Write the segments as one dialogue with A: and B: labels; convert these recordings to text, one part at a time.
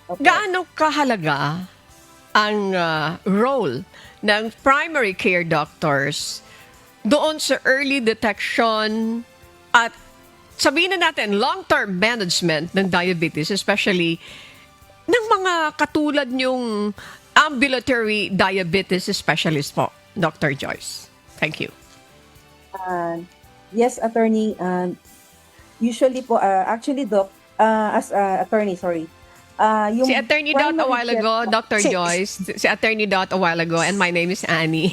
A: Opo.
B: Gaano kahalaga ang role ng primary care doctors doon sa early detection at sabihin na natin long-term management ng diabetes, especially ng mga katulad yung ambulatory diabetes specialist po, Dr. Joyce? Thank you.
A: Ah, yes, attorney. Usually po, actually, doc, as attorney, sorry.
B: Si
A: Yung
B: Attorney Dot a
A: primary
B: while
A: care
B: ago,
A: doc,
B: Dr.
C: Si
B: Joyce. Si Attorney Dot a while ago, and my name is Annie.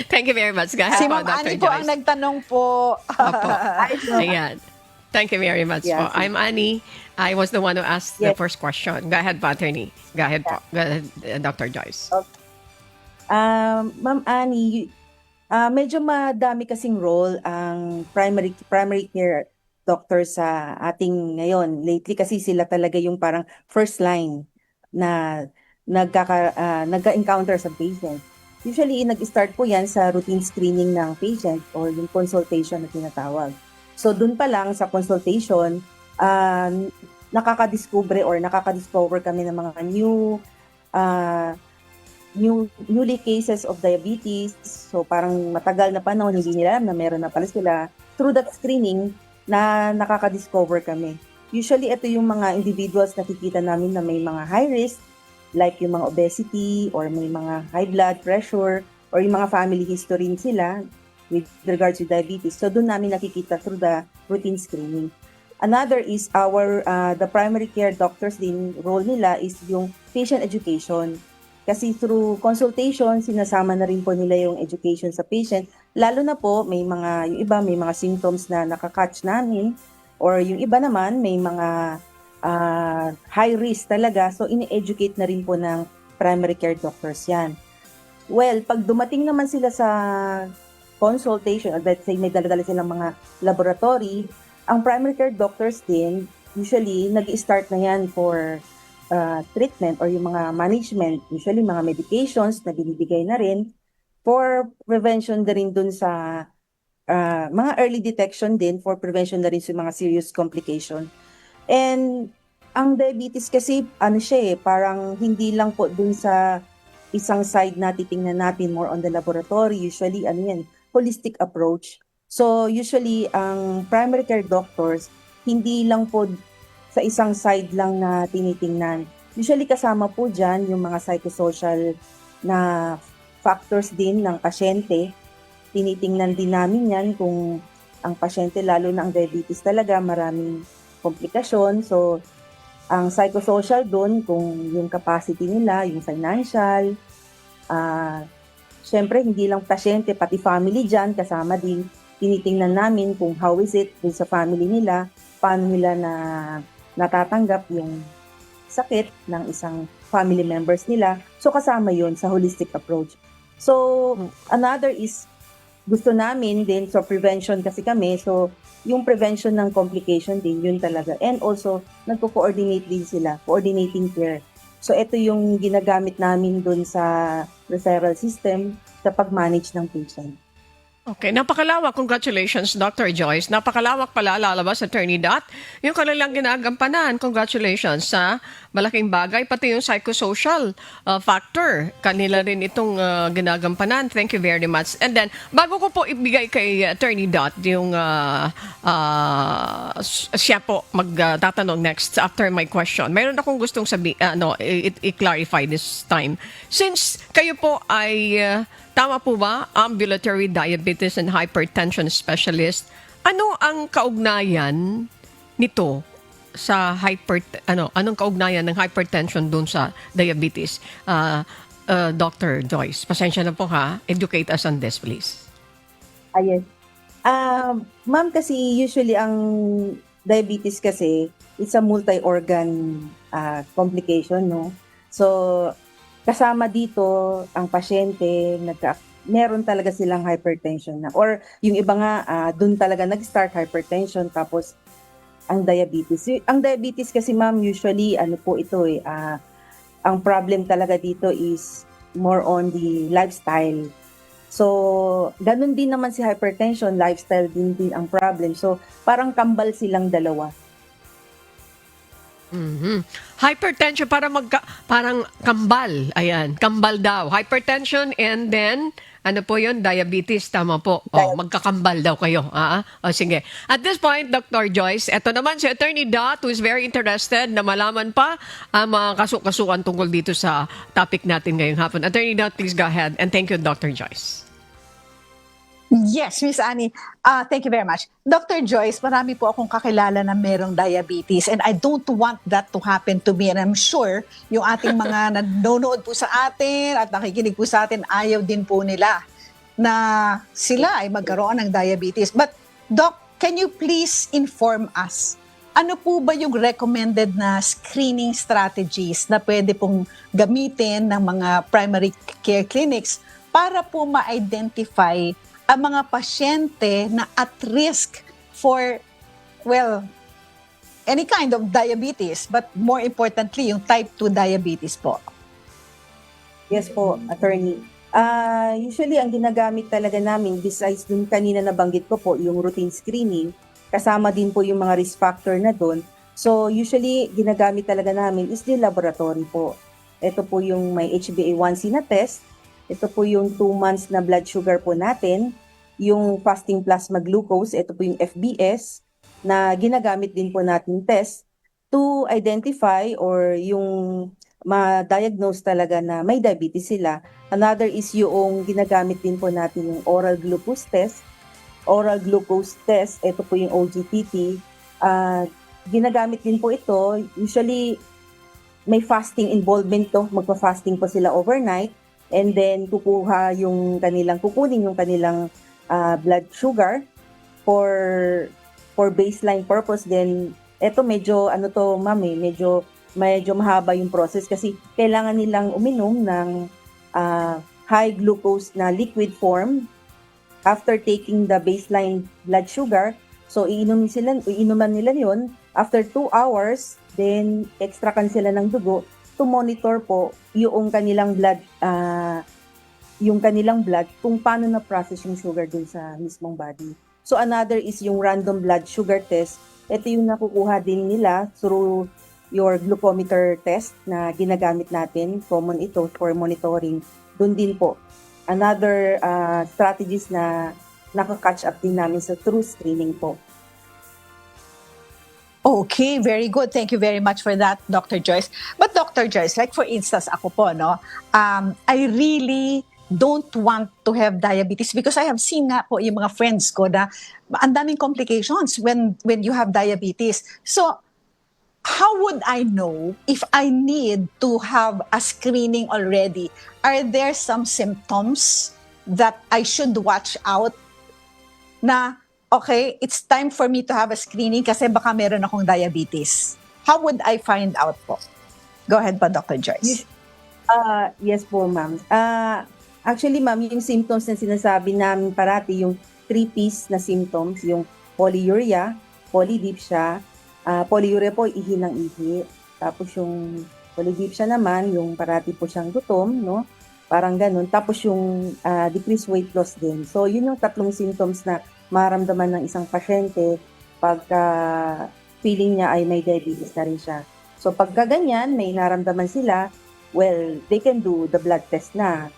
B: Thank you very much. Go ahead
C: si
B: po,
C: Ma'am
B: Dr.
C: Annie po ang
B: Joyce.
C: nagtanong po.
B: Opo.
A: ay, so,
B: Ayan. Thank you very much po.
A: yeah,
B: I'm Annie. I was the one who asked the
A: yes.
B: first question. Go ahead po, Attorney. Go ahead po. Go ahead, Dr. Joyce.
A: Okay. Ma'am Annie, medyo madami kasing role ang primary care doctor sa ating ngayon. Lately kasi sila talaga yung parang first line na nagka-encounter sa patient. Usually, nag-start po yan sa routine screening ng patient or yung consultation na tinatawag. So, dun pa lang sa consultation, nakaka-discover kami ng mga uh, newly cases of diabetes. So parang matagal na panahon hindi nila alam na meron na pala sila. Through that screening na nakaka-discover kami. Usually ito yung mga individuals na nakikita namin na may mga high risk like yung mga obesity or may mga high blood pressure or yung mga family history sila with regards to diabetes. So doon namin nakikita through the routine screening. Another is the primary care doctors din, role nila is yung patient education. Kasi through consultation, sinasama na rin po nila yung education sa patient. Lalo na po, yung iba may mga symptoms na nakakatch namin or yung iba naman may mga high risk talaga. So, ini-educate na rin po ng primary care doctors yan. Well, pag dumating naman sila sa consultation, or let's say may dala-dala silang mga laboratory, ang primary care doctors din, usually, nag-start na yan for treatment or yung mga management, usually mga medications na binibigay na rin for prevention na rin dun sa mga early detection din for prevention na rin sa mga serious complication. And ang diabetes kasi, siya parang hindi lang po dun sa isang side na titingnan natin more on the laboratory. Usually, holistic approach. So, usually, ang primary care doctors, hindi lang po sa isang side lang na tinitingnan. Usually kasama po dyan yung mga psychosocial na factors din ng pasyente. Tinitingnan din namin yan kung ang pasyente, lalo na ang diabetes talaga, maraming komplikasyon. So, ang psychosocial doon, kung yung capacity nila, yung financial, syempre hindi lang pasyente, pati family dyan, kasama din. Tinitingnan namin kung how is it dun sa family nila, paano nila natatanggap yung sakit ng isang family members nila. So, kasama yun sa holistic approach. So, another is, gusto namin din, so prevention kasi kami, so yung prevention ng complication din, yun talaga. And also, nagko-coordinate din sila, coordinating care. So, ito yung ginagamit namin dun sa referral system sa pag-manage ng patient.
B: Okay, napakalawak. Congratulations, Dr. Joyce. Napakalawak pala, lalabas, Attorney Dot. Yung kanilang ginagampanan, congratulations sa malaking bagay. Pati yung psychosocial factor, kanila rin itong ginagampanan. Thank you very much. And then, bago ko po ibigay kay Attorney Dot, yung siya po magtatanong next after my question. Mayroon akong gustong i-clarify this time. Since kayo po ay tama po ba? Ambulatory diabetes and hypertension specialist. Ano ang kaugnayan nito sa anong kaugnayan ng hypertension doon sa diabetes? Dr. Joyce, pasensya na po ha. Educate us on this, please.
A: Yes. Ma'am, kasi usually ang diabetes kasi it's a multi-organ complication, no? So, kasama dito ang pasyente, meron talaga silang hypertension na. Or yung iba nga, dun talaga nag-start hypertension tapos ang diabetes. Ang diabetes kasi ma'am, usually ang problem talaga dito is more on the lifestyle. So, ganun din naman si hypertension, lifestyle din ang problem. So, parang kambal silang dalawa.
B: Mhm. Hypertension parang kambal. Ayan, kambal daw. Hypertension and then ano po 'yun? Diabetes, tama po. Oh, magkakambal daw kayo. O sige. At this point, Dr. Joyce, eto naman si Attorney Dot who is very interested na malaman pa ang mga kasukasuan tungkol dito sa topic natin ngayong hapon. Attorney Dot, please go ahead. And thank you, Dr. Joyce.
C: Yes, Miss Annie. Thank you very much. Dr. Joyce, marami po akong kakilala na merong diabetes and I don't want that to happen to me. And I'm sure yung ating mga nanonood po sa atin at nakikinig po sa atin, ayaw din po nila na sila ay magkaroon ng diabetes. But Doc, can you please inform us, ano po ba yung recommended na screening strategies na pwede pong gamitin ng mga primary care clinics para po ma-identify ang mga pasyente na at risk for, well, any kind of diabetes, but more importantly, yung type 2 diabetes po?
A: Yes po, attorney. Usually, ang ginagamit talaga namin, besides dun kanina nabanggit ko po, yung routine screening, kasama din po yung mga risk factor na dun. So, usually, ginagamit talaga namin is the laboratory po. Ito po yung may HbA1c na test. Ito po yung 2 months na blood sugar po natin. Yung fasting plasma glucose, ito po yung FBS, na ginagamit din po natin test to identify or yung ma-diagnose talaga na may diabetes sila. Another is yung ginagamit din po natin yung oral glucose test. Oral glucose test, ito po yung OGTT. Ginagamit din po ito, usually may fasting involvement to, magpa-fasting po sila overnight. And then kukunin yung kanilang blood sugar for baseline purpose. Then eto medyo medyo mahaba yung process kasi kailangan nilang uminom ng high glucose na liquid form after taking the baseline blood sugar. So iinuman nila yon after 2 hours, then extrakan sila ng dugo to monitor po yung kanilang blood kung paano na-process yung sugar dun sa mismong body. So another is yung random blood sugar test. Ito yung nakukuha din nila through your glucometer test na ginagamit natin. Common ito for monitoring. Dun din po. Another strategies na nakaka-catch up din namin sa through screening po.
C: Okay, very good. Thank you very much for that, Dr. Joyce. But Dr. Joyce, like for instance, ako po, I really don't want to have diabetes because I have seen nga po yung mga friends ko na ang daming complications when you have diabetes. So, how would I know if I need to have a screening already? Are there some symptoms that I should watch out na okay, it's time for me to have a screening kasi baka meron akong diabetes? How would I find out po? Go ahead pa, Dr. Joyce.
A: Yes po, ma'am. Actually, ma'am, yung symptoms na sinasabi namin parati, yung 3Ps na symptoms, yung polyuria, polydipsia, polyuria po, ihi ng ihi. Tapos yung polydipsia naman, yung parati po siyang gutom, no? Parang ganun. Tapos yung decreased weight loss din. So, yun yung 3 symptoms na maramdaman ng isang pasyente pagka feeling niya ay may diabetes na rin siya. So pagka ganyan, may naramdaman sila, well, they can do the blood test na.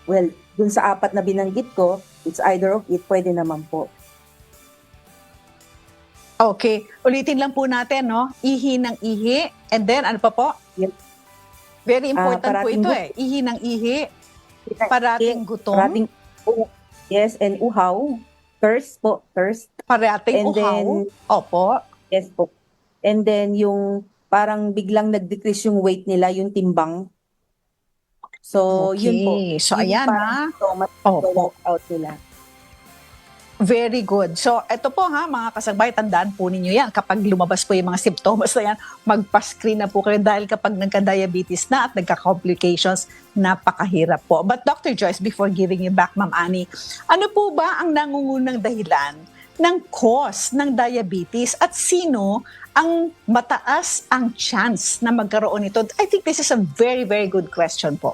A: Well, dun sa 4 na binanggit ko, it's either of it, pwede naman po.
C: Okay, ulitin lang po natin, no? Ihi ng ihi, and then ano pa po?
A: Yes.
C: Very important po ito Ihi ng ihi, parating gutom.
A: Yes, and uhaw. Thirst po, thirst.
C: Parating
A: and
C: uhaw.
A: Then,
C: opo.
A: Yes po. And then yung parang biglang nag-decrease yung weight nila, yung timbang. So,
C: Okay.
A: yun po.
C: So,
A: Yun
C: ayan
A: parang stomach
C: Opo.
A: out nila.
C: Very good. So, ito po mga kasabay, tandaan po ninyo yan. Kapag lumabas po yung mga symptoms na yan, magpa-screen na po kayo dahil kapag nagka-diabetes na at nagka-complications, napakahirap po. But Dr. Joyce, before giving you back, Ma'am Annie, ano po ba ang nangungunang dahilan ng cause ng diabetes at sino ang mataas ang chance na magkaroon nito? I think this is a very, very good question po.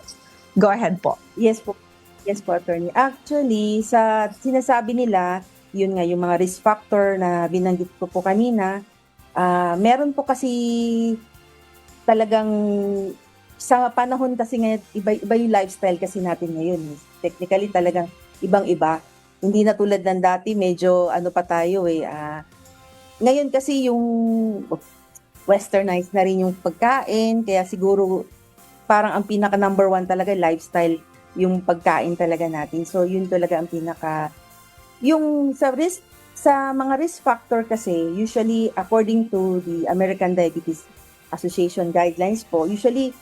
C: Go ahead po.
A: Yes po. Yes po, attorney. Actually, sa sinasabi nila, yun nga, yung mga risk factor na binanggit ko po kanina, Meron po kasi talagang sa panahon kasi ngayon, iba yung lifestyle kasi natin ngayon. Technically talagang ibang-iba. Hindi na tulad ng dati, medyo ano pa tayo ngayon kasi yung westernized na rin yung pagkain, kaya siguro parang ang pinaka number one talaga lifestyle yung pagkain talaga natin. So yun talaga ang pinaka yung sa mga risk factor kasi usually according to the American Diabetes Association guidelines po, usually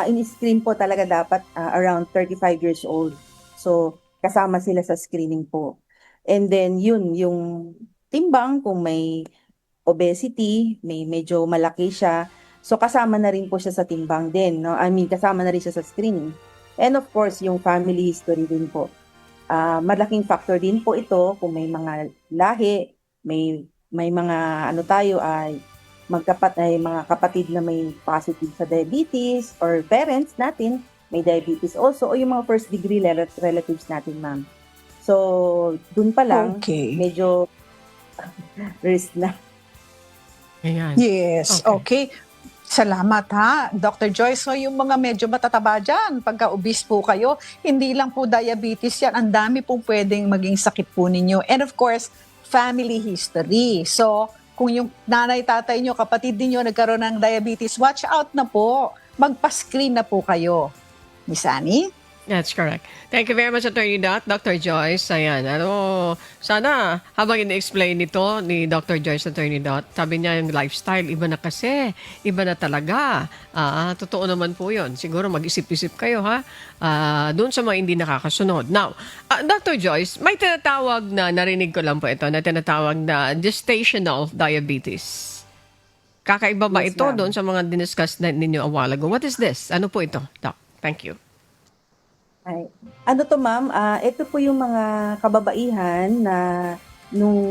A: in-screen po talaga dapat around 35 years old. So kasama sila sa screening po. And then yun yung timbang kung may obesity, may medyo malaki siya. So kasama na rin po siya sa timbang din, no? I mean, kasama na rin siya sa screening. And of course, yung family history din po. Malaking factor din po ito kung may mga lahi, may mga ano tayo ay mga kapatid na may positive sa diabetes or parents natin may diabetes also o yung mga first degree relatives natin, ma'am. So, dun pa lang
C: Okay.
A: medyo risk na.
B: Ayan.
C: Yes, okay. Salamat ha, Dr. Joyce. So yung mga medyo matataba dyan, pagka obese po kayo, hindi lang po diabetes yan, ang dami pong pwedeng maging sakit po ninyo. And of course, family history. So kung yung nanay, tatay nyo, kapatid niyo nagkaroon ng diabetes, watch out na po. Magpa-screen na po kayo. Miss Annie?
B: That's correct. Thank you very much, Attorney Dot. Dr. Joyce, ayan. Sana, habang in-explain nito ni Dr. Joyce, Attorney Dot, sabi niya yung lifestyle, iba na kasi. Iba na talaga. Totoo naman po yun. Siguro mag-isip-isip kayo, ha? Doon sa mga hindi nakakasunod. Now, Dr. Joyce, may tinatawag na, narinig ko lang po ito, na tinatawag na gestational diabetes. Kakaiba ba
A: Yes,
B: ito
A: ma'am.
B: doon sa mga diniscuss na ninyo a while ago? What is this? Ano po ito, Doc? Thank you.
A: Ay, ano to, ma'am? Ito po yung mga kababaihan na nung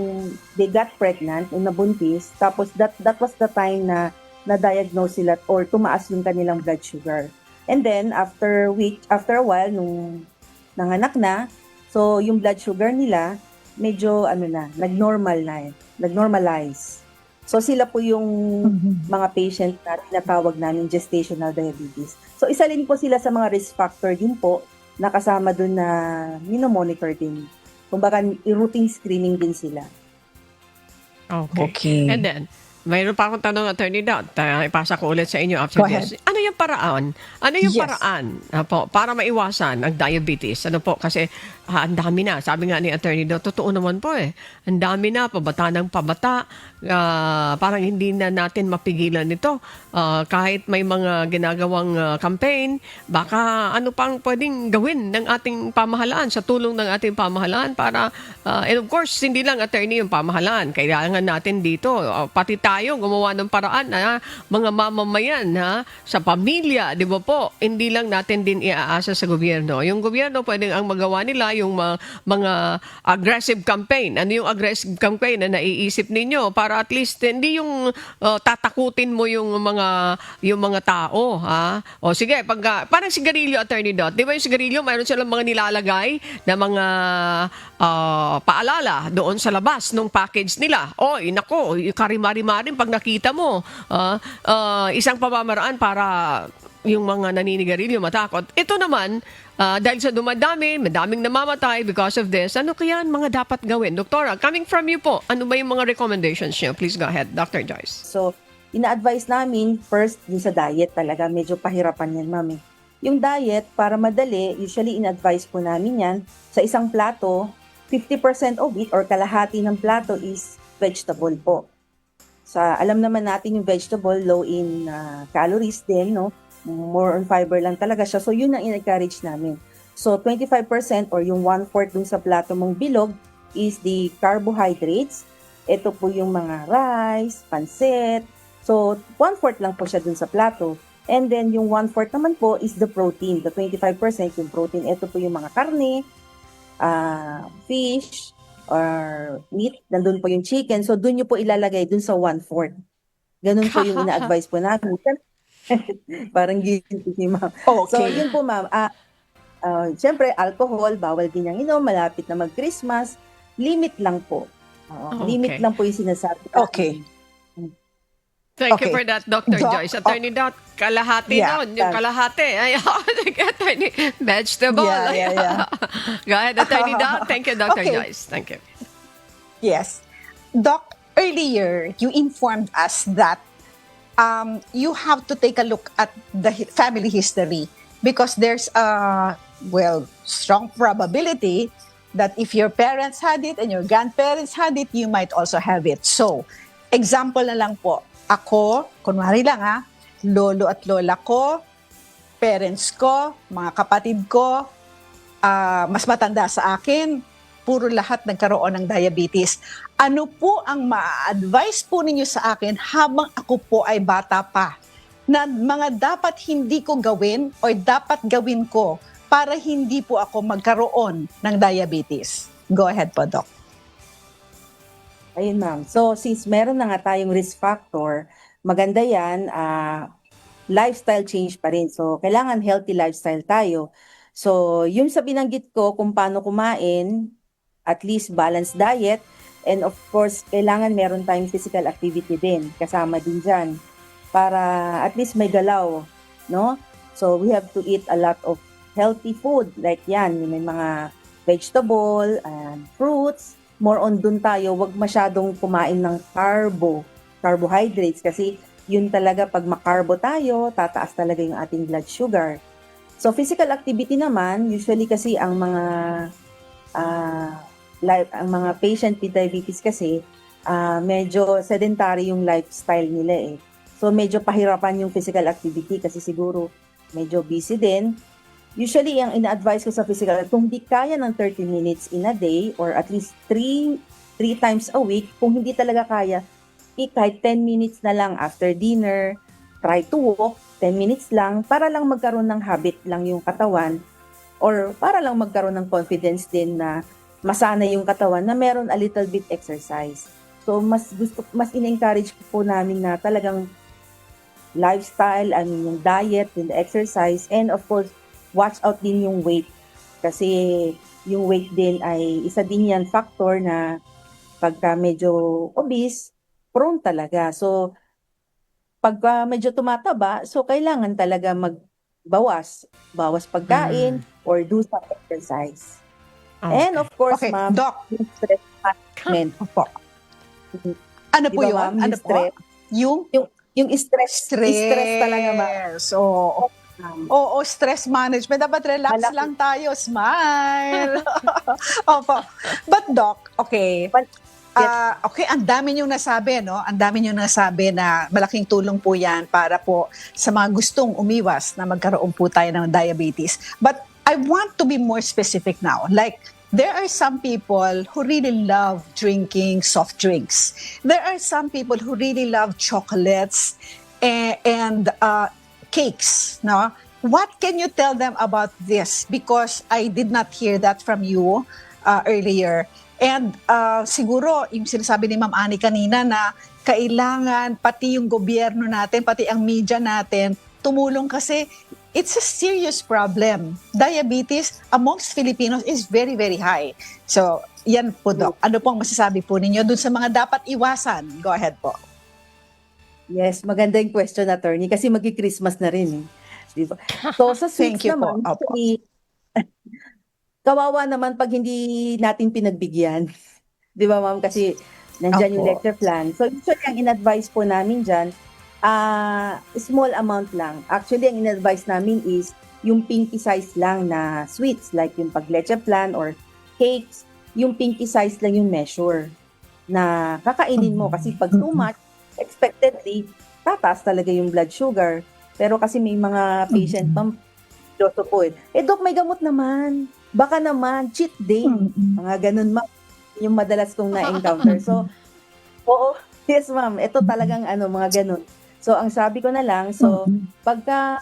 A: they got pregnant, nung nabuntis, tapos that was the time na na-diagnose sila or tumaas yung kanilang blood sugar. And then, after a while, nung nanganak na, so yung blood sugar nila, medyo nag-normalize. So sila po yung mga patient na tinatawag namin gestational diabetes. So isa rin po sila sa mga risk factor din po na kasama dun na minomonitor din. Kumbaga, routine screening din sila.
C: Okay.
B: And then, mayroon pa akong tanong, Attorney Dot. Ipasa ko ulit sa inyo after
C: Go ahead.
B: this. Ano yung paraan? Ano yung
C: Yes.
B: paraan po, para maiwasan ang diabetes? Ano po? Kasi ang dami na. Sabi nga ni Attorney Dot, totoo naman po eh. Ang dami na, pabata ng pabata. Parang hindi na natin mapigilan ito. Kahit may mga ginagawang campaign, baka ano pang pwedeng gawin ng ating pamahalaan, sa tulong ng ating pamahalaan para, and of course, hindi lang attorney yung pamahalaan. Kailangan natin dito, pati tayo gumawa ng paraan na mga mamamayan sa pamilya, di ba po? Hindi lang natin din iaasa sa gobyerno. Yung gobyerno pwedeng ang magawa nila yung mga aggressive campaign. Ano yung aggressive campaign na naiisip ninyo para at least hindi yung tatakutin mo yung mga tao, ha? O sige, parang sigarilyo, Attorney Dot. Di ba yung sigarilyo, mayroon silang mga nilalagay na mga paalala doon sa labas ng package nila. Oy, nako, karimari-marin pag nakita mo. Isang pamamaraan para yung mga naninigarilyo matakot. Ito naman, dahil sa madaming namamatay because of this, ano kaya ang mga dapat gawin? Doktora, coming from you po, ano ba yung mga recommendations niyo? Please go ahead, Dr. Joyce.
A: So, ina-advise namin first din sa diet talaga. Medyo pahirapan yan, mami. Yung diet, para madali, usually in-advise po namin yan. Sa isang plato, 50% of it or kalahati ng plato is vegetable po. Alam naman natin yung vegetable, low in calories din, no? More on fiber lang talaga siya. So, yun ang in-encourage namin. So, 25% or yung 1/4 dun sa plato mong bilog is the carbohydrates. Ito po yung mga rice, pansit. So, 1/4 lang po siya dun sa plato. And then, yung 1/4 naman po is the protein. The 25% yung protein. Ito po yung mga karne, fish, or meat. Nandun po yung chicken. So, dun nyo po ilalagay dun sa 1/4. Ganun po yung ina-advise po namin. Parang guilty si ma'am.
C: Okay.
A: So, yun po, ma'am. Siyempre, alcohol, bawal din yung inom. Malapit na mag-Christmas. Limit lang po.
B: Okay.
A: Limit lang po yung sinasabi.
C: Okay.
B: Thank you
C: Okay.
B: for that, Dr.
C: Doc,
B: Joyce. Attorney Doc, kalahati
C: Yeah.
B: nun. Yung kalahati. Ay, Attorney, vegetable.
C: Yeah.
B: Go ahead, Attorney Doc. Thank you, Dr.
C: Okay.
B: Joyce. Thank you.
C: Yes. Doc, earlier you informed us that you have to take a look at the family history because there's a, well, strong probability that if your parents had it and your grandparents had it, you might also have it. So, example na lang po, ako, kunwari lang lolo at lola ko, parents ko, mga kapatid ko, mas matanda sa akin, puro lahat nagkaroon ng diabetes. Ano po ang ma-advise po ninyo sa akin habang ako po ay bata pa na mga dapat hindi ko gawin o dapat gawin ko para hindi po ako magkaroon ng diabetes? Go ahead po, Doc.
A: Ayun, ma'am. So, since meron na nga tayong risk factor, maganda yan, lifestyle change pa rin. So, kailangan healthy lifestyle tayo. So, yung sa binanggit ko kung paano kumain, at least balanced diet, and of course, kailangan meron tayong physical activity din, kasama din dyan, para at least may galaw, no? So, we have to eat a lot of healthy food, like yan, may mga vegetable, and fruits, more on dun tayo, wag masyadong kumain ng carbohydrates, kasi yun talaga, pag makarbo tayo, tataas talaga yung ating blood sugar. So, physical activity naman, usually kasi ang mga ang mga patient with diabetes kasi medyo sedentary yung lifestyle nila eh. So medyo pahirapan yung physical activity kasi siguro medyo busy din. Usually ang ina-advise ko sa physical, kung di kaya ng 30 minutes in a day or at least 3 times a week, kung hindi talaga kaya, kahit 10 minutes na lang after dinner, try to walk 10 minutes lang para lang magkaroon ng habit lang yung katawan or para lang magkaroon ng confidence din na masanay yung katawan na meron a little bit exercise. So mas in-encourage po namin na talagang lifestyle, yung diet, yung exercise, and of course, watch out din yung weight. Kasi yung weight din ay isa din yan factor na pagka medyo obese, prone talaga. So pagka medyo tumataba, so kailangan talaga bawas pagkain or do some exercise.
B: Okay.
A: And of course,
C: Okay,
A: ma'am,
C: Doc.
A: yung stress management.
C: Opo. Ano po
A: Di ba,
C: yun?
A: ma'am, yung
C: Ano po?
A: stress?
C: Yung
A: Yung stress talaga, ma'am.
C: Oo. Oo, stress management. Dapat relax
A: Malaki.
C: lang tayo. Smile. Opo. But Doc, okay. Okay, ang dami niyong nasabi, no? Ang dami niyong nasabi na malaking tulong po yan para po sa mga gustong umiwas na magkaroon po tayo ng diabetes. But I want to be more specific now. Like, there are some people who really love drinking soft drinks. There are some people who really love chocolates and cakes, no? What can you tell them about this? Because I did not hear that from you earlier. And siguro, yung sinasabi ni Ma'am Ani kanina na kailangan pati yung gobyerno natin, pati ang media natin, tumulong kasi it's a serious problem. Diabetes amongst Filipinos is very, very high. So, yan po, Doc. Ano pong masasabi po ninyo dun sa mga dapat iwasan? Go ahead po.
A: Yes, maganda yung question, attorney, kasi magki-Christmas na rin. Di ba? So, sa
C: Thank
A: sweets
C: you po.
A: naman,
C: Opo.
A: actually, kawawa naman pag hindi natin pinagbigyan. Di ba, ma'am? Kasi nandyan yung
C: Opo.
A: lecture plan. So, usually, ang in-advise po namin dyan, small amount lang. Actually, ang in-advise namin is yung pinky size lang na sweets, like yung pag-lecture plan or cakes, yung pinky size lang yung measure na kakainin mo. Kasi pag too much, expectedly, tataas talaga yung blood sugar. Pero kasi may mga patient, ma'am, doto po Doc, may gamot naman. Baka naman, cheat day. Mga ganun, ma'am. Yung madalas kong na-encounter. So, oo, yes, ma'am. Ito talagang mga ganun. So, ang sabi ko na lang, so, pagka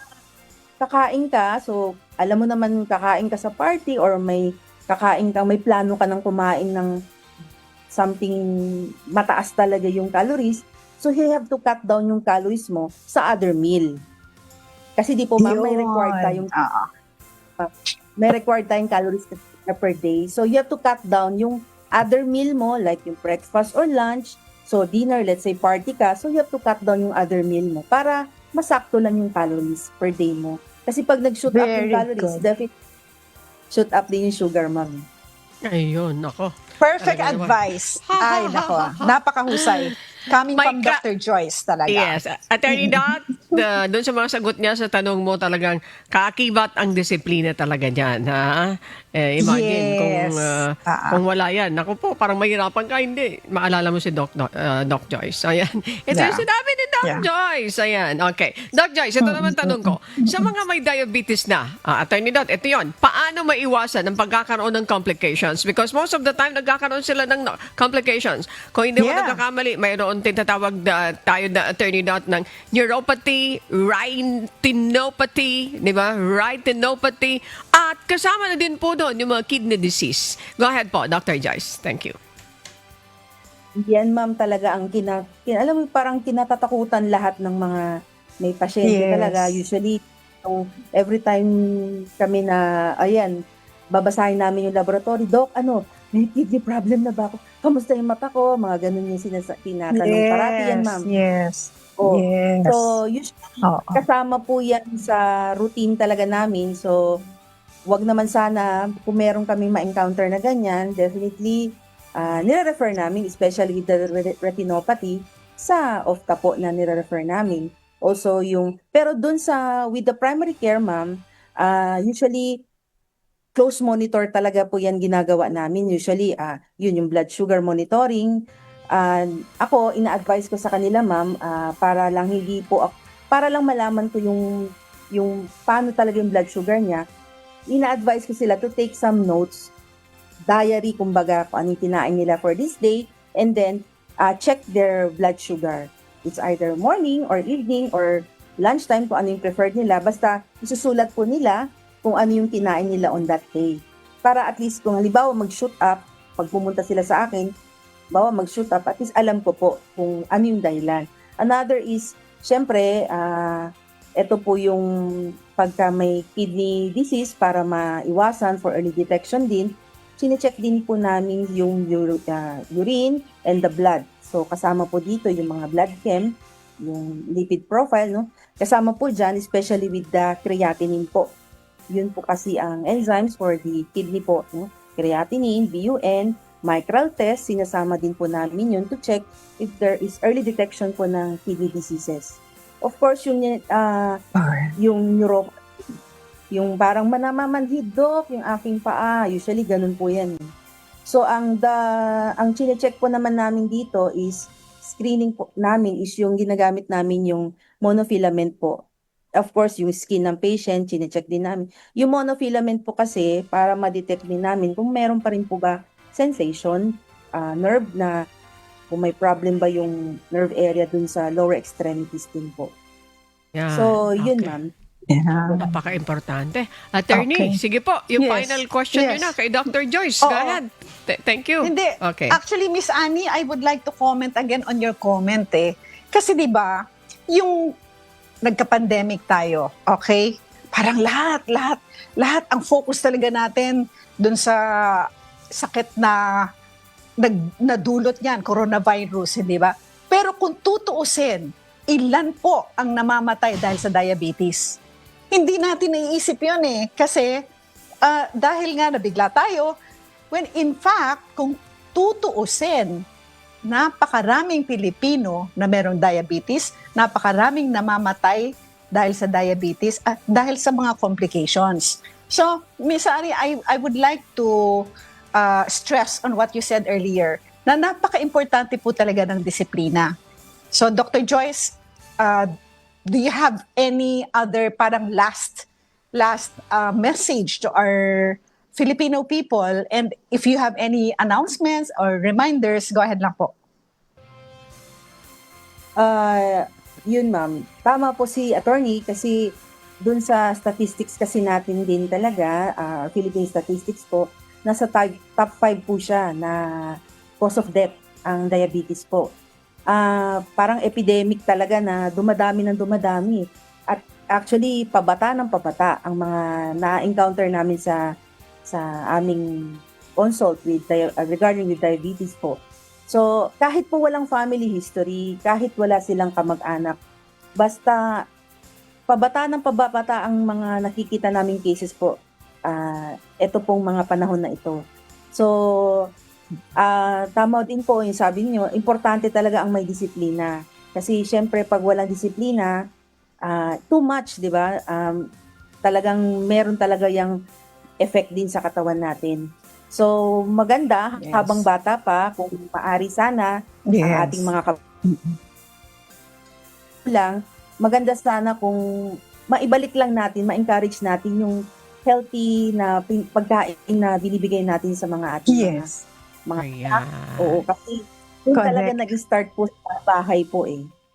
A: kakain ka, so, alam mo naman kakain ka sa party or may plano ka ng kumain ng something mataas talaga yung calories, so you have to cut down yung calories mo sa other meal. Kasi di po, ma'am, may required tayong calories per day. So, you have to cut down yung other meal mo, like yung breakfast or lunch, So dinner, let's say party ka, so you have to cut down yung other meal mo para masakto lang yung calories per day mo. Kasi pag nag-shoot up yung
C: Very
A: calories,
C: good.
A: definitely shoot up din yung sugar, ma'am.
B: Ayun, nako.
C: Perfect
B: Talaga naman.
C: advice. Ay, nako. Napakahusay. Coming
B: May
C: from Dr. Joyce talaga.
B: Yes. Attorney Dot, doon sa mga sagot niya sa tanong mo talagang kaakibat ang disiplina talaga niyan. Ha? Imagine
C: Yes.
B: kung wala yan. Naku po, parang mahirapan ka. Hindi. Maalala mo si Doc Joyce. Ayan. Ito yung
C: Yeah.
B: sinabi ni Doc
C: Yeah.
B: Joyce. Ayan. Okay. Doc Joyce, ito naman tanong ko. Sa mga may diabetes na, Attorney Dot, ito yun. Paano maiwasan ang pagkakaroon ng complications? Because most of the time, nagkakaroon sila ng complications. Kung hindi mo
C: Yeah.
B: nagkakamali, mayroon tinatawag tayo na Attorney Dot ng neuropathy, retinopathy, di ba? Retinopathy. At kasama na din po doon yung mga kidney disease. Go ahead po, Dr. Joyce. Thank you.
A: Yan, ma'am, talaga ang alam mo, parang kinatatakutan lahat ng mga may pasyente
C: Yes.
A: talaga. Usually, so, every time kami na, ayan, babasahin namin yung laboratory, Doc, may kidney problem na ba ako? Kamusta yung mata ko? Mga ganun yung tinatanong parati yan, ma'am.
C: Yes.
A: Oh,
C: Yes.
A: So, usually,
C: Oo.
A: kasama po yan sa routine talaga namin. So, wag naman sana, kung meron kami ma-encounter na ganyan, definitely, nire-refer namin, especially with the retinopathy, sa OFTA po na nire-refer namin. Also, pero dun with the primary care, ma'am, usually, close monitor talaga po yan ginagawa namin. Usually, yun yung blood sugar monitoring. Ako, ina-advise ko sa kanila, ma'am, para lang para lang malaman ko yung paano talaga yung blood sugar niya. Ina-advise ko sila to take some notes, diary, kumbaga, kung anong kinain nila for this day, and then check their blood sugar. It's either morning or evening or lunchtime, kung ano yung preferred nila. Basta, isusulat po nila kung ano yung kinain nila on that day. Para at least kung halimbawa mag-shoot up, pag pumunta sila sa akin, mag-shoot up, at least alam ko po kung ano yung dahilan. Another is, syempre, ito po yung pagka may kidney disease para maiwasan for early detection din, sine-check din po namin yung urine and the blood. So, kasama po dito yung mga blood chem, yung lipid profile, no? Kasama po dyan, especially with the creatinine po. Yun po kasi ang enzymes for the kidney po, no? Creatinine, BUN, micral test, sinasama din po namin yun to check if there is early detection po ng kidney diseases. Of course, yung neuropathy, yung parang manamamanhid, Doc, yung aking paa, usually ganun po yan. So, ang chine-check po naman namin dito is, screening po namin is yung ginagamit namin yung monofilament po. Of course, yung skin ng patient, chine-check din namin. Yung monofilament po kasi, para ma-detect din namin kung meron pa rin po ba sensation, nerve na, kung may problem ba yung nerve area dun sa lower extremities din po.
B: Yan.
A: So, yun,
B: Okay.
A: ma'am.
C: Yeah.
B: Napaka-importante. Attorney,
C: Okay.
B: sige po, yung
C: Yes.
B: final question
C: Yes.
B: nyo na kay Dr. Joyce.
C: Oo.
B: Go ahead. Thank you.
C: Hindi.
B: Okay.
C: Actually, Miss Annie, I would like to comment again on your comment eh. Kasi 'di ba, yung nagka-pandemic tayo, okay? Parang lahat ang focus talaga natin dun sa sakit na nadulot niyan, coronavirus, hindi ba? Pero kung tutuusin, ilan po ang namamatay dahil sa diabetes? Hindi natin naiisip yun eh. Kasi dahil nga nabigla tayo, when in fact, kung tutuusin, napakaraming Pilipino na merong diabetes, napakaraming namamatay dahil sa diabetes at dahil sa mga complications. So, Ms. Ari, I would like to stress on what you said earlier, na napaka-importante po talaga ng disiplina. So, Dr. Joyce, do you have any other parang last message to our Filipino people? And if you have any announcements or reminders, go ahead lang po.
A: Yun, ma'am. Tama po si attorney kasi dun sa statistics kasi natin din talaga, Philippine statistics po, nasa top 5 po siya na cause of death ang diabetes po. Parang epidemic talaga na dumadami ng dumadami. At actually, pabata ng pabata ang mga na-encounter namin sa aming consult with regarding with diabetes po. So, kahit po walang family history, kahit wala silang kamag-anak, basta pabata ng pababata ang mga nakikita naming cases po, ito pong mga panahon na ito. So, tama din po yung sabi niyo, importante talaga ang may disiplina. Kasi syempre pag walang disiplina, too much, di ba? Talagang meron talaga yung effect din sa katawan natin. So, maganda
C: Yes.
A: habang bata pa, kung maaari sana, ang ating mga lang, maganda sana kung maibalik lang natin, ma-encourage natin yung healthy na pagkain na binibigay natin sa mga ating
C: Yes.
A: mga
B: Ayan.
A: oo, kasi yun
C: Correct.
A: talaga nag-start po sa bahay po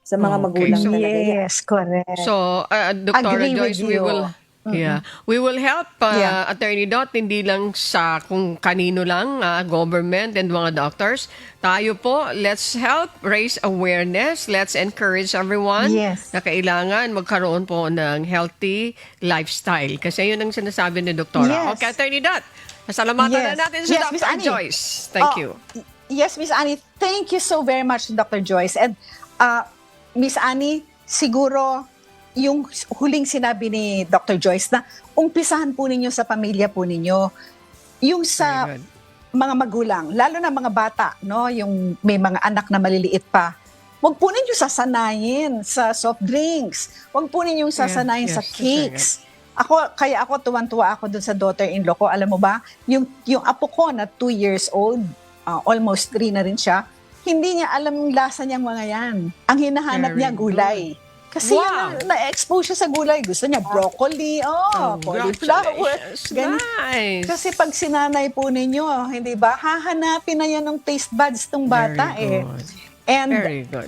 A: sa mga
B: Okay,
A: magulang
B: so-
A: talaga yan.
C: Yes, correct.
B: So, Dr.
C: Agree with
B: Joyce, we
C: you.
B: will we will help
C: Yeah.
B: Attorney Dot, hindi lang sa kung kanino lang, government and mga doctors. Tayo po, let's help raise awareness. Let's encourage everyone
C: Yes.
B: na kailangan magkaroon po ng healthy lifestyle. Kasi yun ang sinasabi ni Doktora.
C: Yes.
B: Okay, Attorney Dot, pasalamatan
C: Yes.
B: na natin si
C: Yes, Miss
B: Dr.
C: Annie.
B: Joyce. Thank
C: Oh,
B: you.
C: Yes, Miss Annie, thank you so very much, Dr. Joyce. And Miss Annie, siguro yung huling sinabi ni Dr. Joyce na umpisahan po ninyo sa pamilya po ninyo. Yung sa
B: Very good.
C: mga magulang, lalo na mga bata, no, yung may mga anak na maliliit pa. Huwag po ninyo sasanayin sa soft drinks. Huwag po ninyong sasanayin sa
B: yes,
C: cakes. Kaya ako tuwan-tuwa ako dun sa daughter-in-law ko. Alam mo ba, yung apo ko na 2 years old, almost 3 na rin siya, hindi niya alam yung lasa niyang mga yan. Ang hinahanap
B: Very
C: niya gulay. Kasi
B: Wow.
C: na-expose siya sa gulay. Gusto niya broccoli, cauliflower.
B: Congratulations.
C: Ganun.
B: Nice.
C: Kasi pag sinanay po ninyo, hindi ba, hahanapin na yan ng taste buds tong bata
B: Very good.
C: And
B: Very good.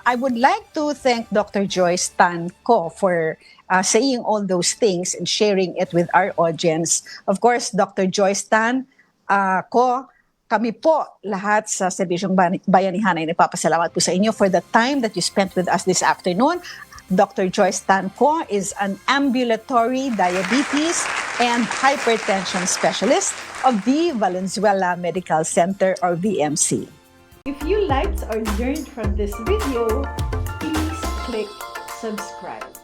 C: I would like to thank Dr. Joyce Tan Ko for saying all those things and sharing it with our audience. Of course, Dr. Joyce Tan Ko, kami po lahat sa Serbisyong Bayanihan ay nagpapasalamat po sa inyo for the time that you spent with us this afternoon. Dr. Joyce Tan Ko is an ambulatory diabetes and hypertension specialist of the Valenzuela Medical Center or VMC.
D: If you liked or learned from this video, please click subscribe.